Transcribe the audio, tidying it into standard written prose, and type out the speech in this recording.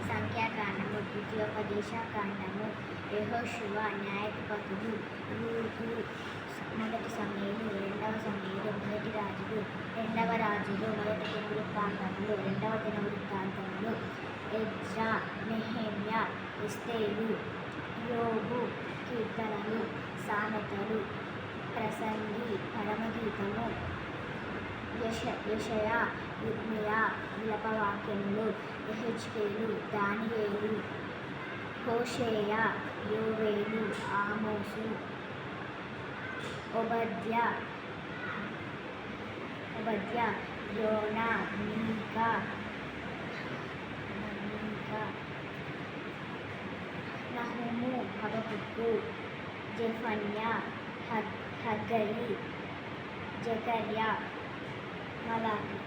సంఖ్యాకాండము, ద్వితీయోపదేశకాండము, యెహోషువ, న్యాయాధిపతులు, రూతు, మొదటి సమూయేలు, రెండవ సమూయేలు, మొదటి రాజులు, రెండవ రాజులు, మొదటి దినవృత్తాంతములు, రెండవ దినవృత్తాంతములు, ఎజ్రా, నెహెమ్యా, ఎస్తేరు, యోబు, కీర్తనలు, సామెతలు, ప్రసంగి, పరమగీతము, యెషయా, యిర్మీయా, విలాపవాక్యములు, యెహెజ్కేలు, దానియేలు, హోషేయ, యోవేలు, ఆమోసు, ఓబద్యా, యోనా, మీకా, నహుము, హబకుకు, జెఫన్యా, హగ్గయి, జకర్యా, మలాకి.